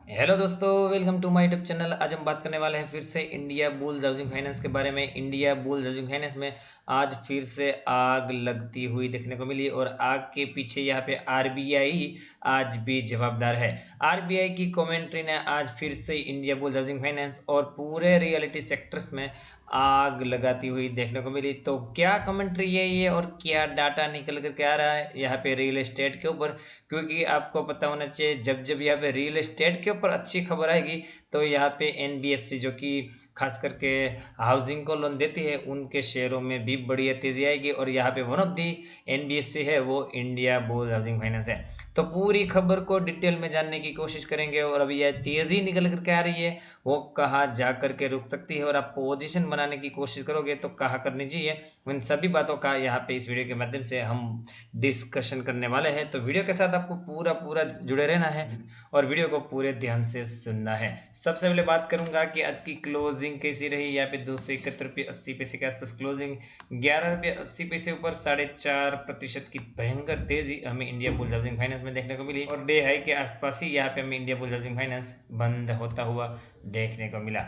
Hello दोस्तों, welcome to my YouTube channel. आज हम बात करने वाले हैं फिर से इंडिया बुल्स हाउसिंग फाइनेंस के बारे में। इंडिया बुल्स हाउसिंग फाइनेंस में आज फिर से आग लगती हुई देखने को मिली और आग के पीछे यहाँ पे आरबीआई आज भी जवाबदार है। आरबीआई की कमेंट्री ने आज फिर से इंडिया बुल्स हाउसिंग फाइनेंस और पूरे रियलिटी सेक्टर्स में आग लगाती हुई देखने को मिली। तो क्या कमेंट्री यही है और क्या डाटा निकल कर के आ रहा है यहाँ पे रियल एस्टेट के ऊपर, क्योंकि आपको पता होना चाहिए जब जब यहाँ पे रियल एस्टेट के ऊपर अच्छी खबर आएगी तो यहाँ पे एनबीएफसी जो कि खास करके हाउसिंग को लोन देती है उनके शेयरों में भी बड़ी तेजी आएगी। और यहाँ पे वन ऑफ दी एनबीएफसी है वो इंडिया बुल्स हाउसिंग फाइनेंस है। तो पूरी खबर को डिटेल में जानने की कोशिश करेंगे और अभी यह तेजी निकल करके आ रही है वो कहाँ जा करके रुक सकती है और आप पोजीशन बनाने की कोशिश करोगे तो कहाँ करनी चाहिए, उन सभी बातों का यहाँ पे इस वीडियो के माध्यम से हम डिस्कशन करने वाले हैं। तो वीडियो के साथ आपको पूरा पूरा जुड़े रहना है और वीडियो को पूरे ध्यान से सुनना है। सबसे पहले बात करूंगा कि आज की क्लोजिंग कैसी रही। यहाँ पे 271 रुपये 80 पैसे के आसपास क्लोजिंग, 11 रुपये 80 पैसे ऊपर 4.5% की भयंकर तेजी हमें इंडिया बुल्स हाउसिंग फाइनेंस में देखने को मिली और डे हाई के आसपास ही यहाँ पे हमें इंडिया बुल्स हाउसिंग फाइनेंस बंद होता हुआ देखने को मिला।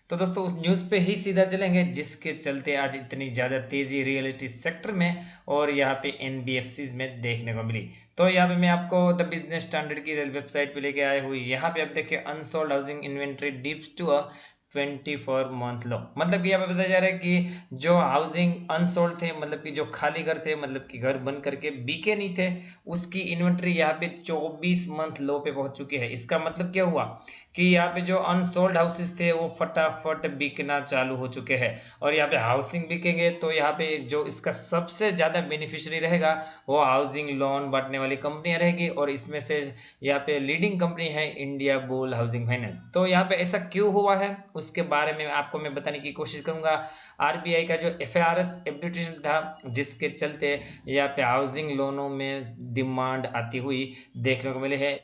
तो दोस्तों उस न्यूज़ पे ही सीधा चलेंगे जिसके चलते आज इतनी ज़्यादा तेज़ी रियलिटी सेक्टर में और यहाँ पे एनबीएफसीज में देखने को मिली। तो यहाँ पे मैं आपको द बिजनेस स्टैंडर्ड की वेबसाइट पे लेके आया हूँ। यहाँ पे आप देखिए unsold housing inventory dips to a 24 month low. मतलब कि यहाँ पे बताया जा रहा है कि जो हाउसिंग अनसोल्ड थे, मतलब कि जो खाली घर थे, मतलब कि घर बन करके बिके नहीं थे, उसकी इन्वेंट्री यहाँ पे 24 मंथ लो पे पहुंच चुकी है। इसका मतलब क्या हुआ कि यहाँ पे जो अनसोल्ड हाउसेस थे वो फटाफट बिकना चालू हो चुके हैं और यहाँ पे हाउसिंग बिकेंगे तो यहाँ पे जो इसका सबसे ज़्यादा बेनिफिशियरी रहेगा वो हाउसिंग लोन बांटने वाली कंपनियां रहेगी और इसमें से यहाँ पे लीडिंग कंपनी है इंडिया बुल हाउसिंग फाइनेंस। तो यहाँ पे ऐसा क्यों हुआ है उसके बारे में आपको मैं बताने की कोशिश करूंगा। आरबीआई का जो एफआरएस एप्लीकेशन था जिसके चलते यहाँ पे हाउसिंग लोनों में डिमांड आती हुई देखने को मिली है।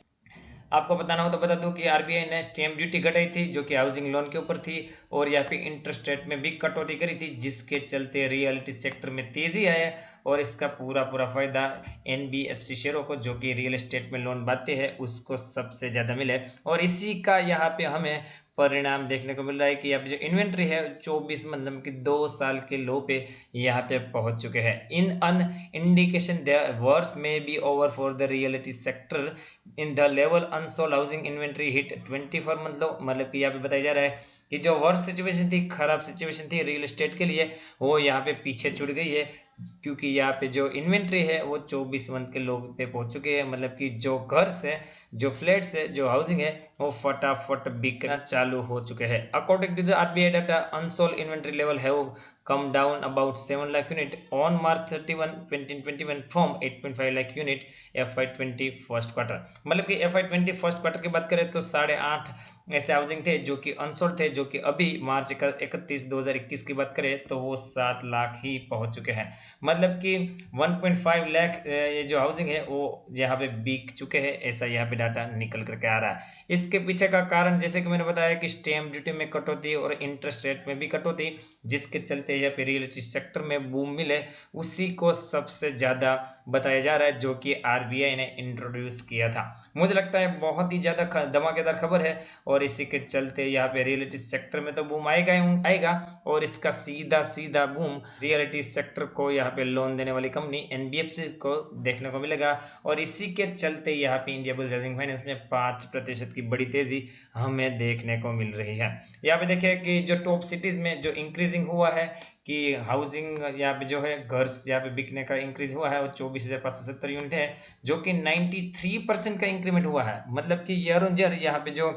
आपको बताना हो तो बता दूं कि आरबीआई ने स्टैम्प ड्यूटी घटाई थी जो कि हाउसिंग लोन के ऊपर थी और यहाँ पे इंटरेस्ट रेट में भी कटौती करी थी जिसके चलते रियलिटी सेक्टर में तेजी आया और इसका पूरा पूरा फायदा एनबीएफसी शेयरों को जो कि रियल एस्टेट में लोन बांटते हैं उसको सबसे ज़्यादा मिले। और इसी का यहाँ पे हमें परिणाम देखने को मिल रहा है कि यहाँ पे जो इन्वेंट्री है 24 मतलब कि 2 साल के लो पे यहाँ पे पहुंच चुके हैं। In an indication the worst may be over for the reality sector in the level unsold housing inventory hit 24 month low. मतलब कि यहाँ पे बताया जा रहा है कि जो वर्स सिचुएशन थी, खराब सिचुएशन थी रियल एस्टेट के लिए, वो यहाँ पे पीछे छूट गई है क्योंकि यहाँ पे जो इन्वेंट्री है वो 24 मंथ के लो पे पहुंच चुके हैं। मतलब कि जो घर से, जो फ्लैट्स है, जो हाउसिंग है वो फटाफट बिकना चालू हो चुके हैं। According to the RBI data unsold inventory level है वो come down about 7 lakh unit on March 31 2021 from 8.5 lakh unit FY20 first quarter. मतलब कि FY20 फर्स्ट क्वार्टर की बात करें तो 8.5 ऐसे हाउसिंग थे जो कि अनसोल्ड थे, जो कि अभी मार्च 31 2021 की बात करें तो वो 7 लाख ही पहुंच चुके हैं। मतलब कि 1.5 लाख ये जो हाउसिंग है वो यहाँ पे बिक चुके हैं, ऐसा यहाँ पे डाटा निकल करके आ रहा है। इसके पीछे का कारण जैसे कि मैंने बताया कि स्टैम्प ड्यूटी में कटौती और इंटरेस्ट रेट में भी कटौती जिसके चलते यहाँ पे रियल एस्टेट सेक्टर में बूम मिले, उसी को सबसे ज़्यादा बताया जा रहा है जो कि आरबीआई ने इंट्रोड्यूस किया था। मुझे लगता है बहुत ही ज़्यादा धमाकेदार खबर है और इसी के चलते यहाँ पे रियलिटी सेक्टर में तो बूम आएगा ही आएगा और इसका सीधा सीधा बूम रियलिटी सेक्टर को यहाँ पे लोन देने वाली कंपनी एनबीएफसी को देखने को मिलेगा और इसी के चलते यहाँ पे इंडिया बुल्स हाउसिंग फाइनेंस में 5% की बड़ी तेजी हमें देखने को मिल रही है। यहाँ पे देखिए कि जो टॉप सिटीज में जो इंक्रीजिंग हुआ है कि हाउसिंग यहाँ पे जो है घर यहाँ पे बिकने का इंक्रीज हुआ है वो 24,570 यूनिट है जो कि 93% का इंक्रीमेंट हुआ है। मतलब कि ईयर ऑन ईयर यहाँ पे जो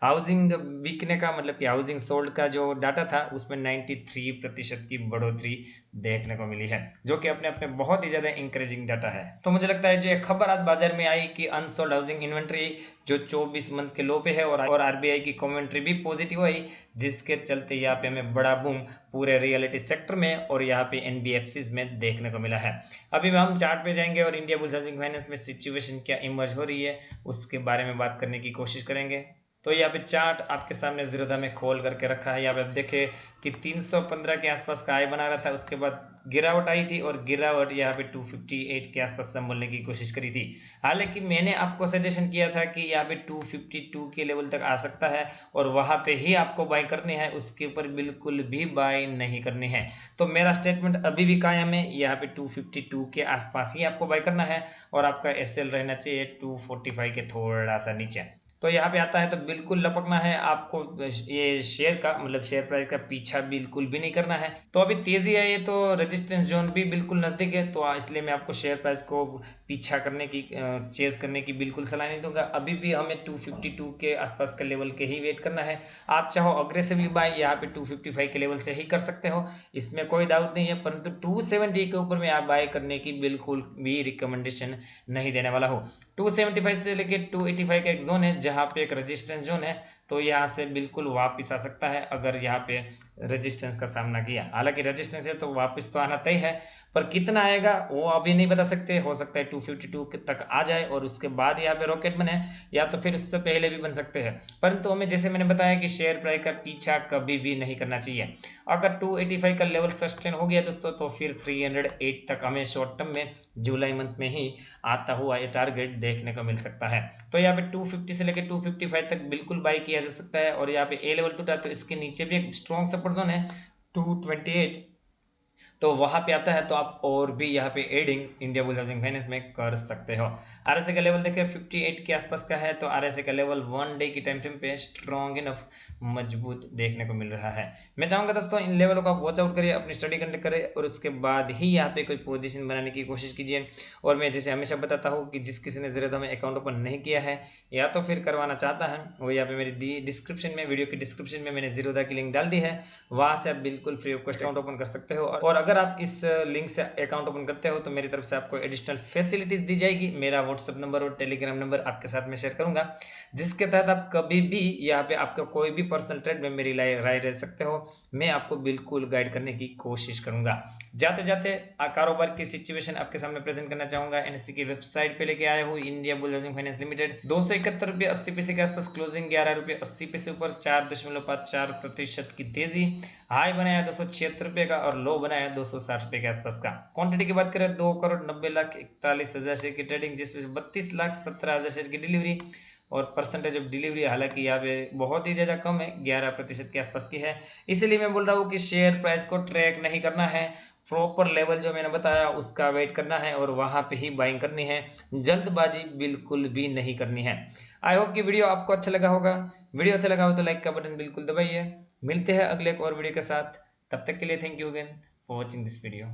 हाउसिंग बिकने का, मतलब कि हाउसिंग सोल्ड का जो डाटा था उसमें 93% की बढ़ोतरी देखने को मिली है जो कि अपने अपने बहुत ही ज़्यादा इंकरेजिंग डाटा है। तो मुझे लगता है जो एक खबर आज बाजार में आई कि अनसोल्ड हाउसिंग इन्वेंट्री जो 24 मंथ के लो पे है और आरबीआई की कमेंट्री भी पॉजिटिव आई जिसके चलते यहाँ पे हमें बड़ा बूम पूरे रियलिटी सेक्टर में और यहाँ पे एनबीएफसीज में देखने को मिला है। अभी हम चार्ट पे जाएंगे और इंडिया बुल्स हाउसिंग फाइनेंस में सिचुएशन क्या इमर्ज हो रही है उसके बारे में बात करने की कोशिश करेंगे। तो यहाँ पे चार्ट आपके सामने जीरोधा में खोल करके रखा है। यहाँ पे आप देखें कि 315 के आसपास का हाई बना रहा था, उसके बाद गिरावट आई थी और गिरावट यहाँ पे 258 के आसपास संभलने की कोशिश करी थी। हालांकि मैंने आपको सजेशन किया था कि यहाँ पे 252 के लेवल तक आ सकता है और वहाँ पे ही आपको बाय करनी है, उसके ऊपर बिल्कुल भी बाय नहीं करनी है। तो मेरा स्टेटमेंट अभी भी कायम है, यहाँ पे 252 के आसपास ही आपको बाय करना है और आपका एसएल रहना चाहिए 245 के थोड़ा सा नीचे। तो यहाँ पे आता है तो बिल्कुल लपकना है आपको, ये शेयर का मतलब शेयर प्राइस का पीछा बिल्कुल भी नहीं करना है। तो अभी तेजी है ये, तो रेजिस्टेंस जोन भी बिल्कुल नजदीक है, तो इसलिए मैं आपको शेयर प्राइस को पीछा करने की चेस करने की बिल्कुल सलाह नहीं दूंगा। अभी भी हमें 252 के आसपास के लेवल के ही वेट करना है। आप चाहो अग्रेसिवली बाय यहाँ पे 255 के लेवल से ही कर सकते हो, इसमें कोई डाउट नहीं है, परंतु 270 के ऊपर मैं आप बाय करने की बिल्कुल भी रिकमेंडेशन नहीं देने वाला हूँ। 275 से लेके 285 का एक जोन है जहाँ पे एक रेजिस्टेंस जोन है, तो यहाँ से बिल्कुल वापस आ सकता है अगर यहाँ पे रेजिस्टेंस का सामना किया। हालांकि रेजिस्टेंस है तो वापस तो आना तय है, पर कितना आएगा वो अभी नहीं बता सकते। हो सकता है 252 तक आ जाए और उसके बाद यहाँ पे रॉकेट बने, या तो फिर उससे पहले भी बन सकते हैं। परंतु हमें जैसे मैंने बताया कि शेयर प्राइस का पीछा कभी भी नहीं करना चाहिए। अगर 285 का लेवल सस्टेन हो गया दोस्तों, तो फिर 308 तक हमें शॉर्ट टर्म में जुलाई मंथ में ही आता हुआ ये टारगेट देखने को मिल सकता है। तो यहाँ पे 250 से लेकर 255 तक बिल्कुल बाई किया जा सकता है। और यहाँ पे ए लेवल टूटा तो इसके नीचे भी एक स्ट्रॉन्ग सपोर्ट जोन है 228, तो वहां पे आता है तो आप और भी यहाँ पे adding India bulls housing finance में कर सकते हो। आरएसए का लेवल देखिए 58 के आसपास का है, तो आरएसए का लेवल 1 डे की टाइम फ्रेम पे स्ट्रॉन्ग इनफ मजबूत देखने को मिल रहा है। मैं चाहूंगा दोस्तों इन लेवलों का वॉच आउट करिए, अपनी स्टडी कंडक्ट करें और उसके बाद ही यहाँ पे कोई पोजीशन बनाने की कोशिश कीजिए। और मैं जैसे हमेशा बताता हूँ कि जिस किसी ने जीरोधा में अकाउंट ओपन नहीं किया है या तो फिर करवाना चाहता है, वो यहाँ पे मेरी डिस्क्रिप्शन में, वीडियो की डिस्क्रिप्शन में मैंने जीरोधा की लिंक डाल दी है, वहां से आप बिल्कुल free of cost account open कर सकते हो। और अगर आप इस लिंक से अकाउंट ओपन करते हो तो मेरी तरफ से आपको एडिशनल फैसिलिटीज दी जाएगी। मेरा व्हाट्सएप नंबर और टेलीग्राम नंबर आपके साथ में शेयर करूंगा, जिसके तहत आप कभी भी यहाँ पे आपका कोई भी पर्सनल ट्रेड में मेरी राय रह सकते हो। मैं आपको बिल्कुल गाइड करने की कोशिश करूंगा। जाते जाते कारोबार की सिचुएशन आपके सामने प्रेजेंट करना चाहूंगा। एनएससी की वेबसाइट पे लेके आया हूँ, India bulls housing finance limited 271 रुपये 80 पैसे के आसपास क्लोजिंग, 11 रुपये 80 पैसे ऊपर 4.54% की तेजी। हाई बनाया 276 रुपये का और लो बनाया 260 रुपये के आसपास का। क्वांटिटी की बात करें 2,90,41,000 शेयर की ट्रेडिंग, जिसमें 32,17,000 शेयर की डिलीवरी और परसेंटेज ऑफ डिलीवरी हालांकि यहाँ पे बहुत ही ज़्यादा कम है, 11% के आसपास की है। इसलिए मैं बोल रहा हूँ कि शेयर प्राइस को ट्रैक नहीं करना है, प्रॉपर लेवल जो मैंने बताया उसका वेट करना है और वहां पे ही बाइंग करनी है, जल्दबाजी बिल्कुल भी नहीं करनी है। आई होप कि वीडियो आपको अच्छा लगा होगा। वीडियो अच्छा लगा हो तो लाइक का बटन बिल्कुल दबाइए। मिलते हैं अगले एक और वीडियो के साथ, तब तक के लिए thank you again for watching this video.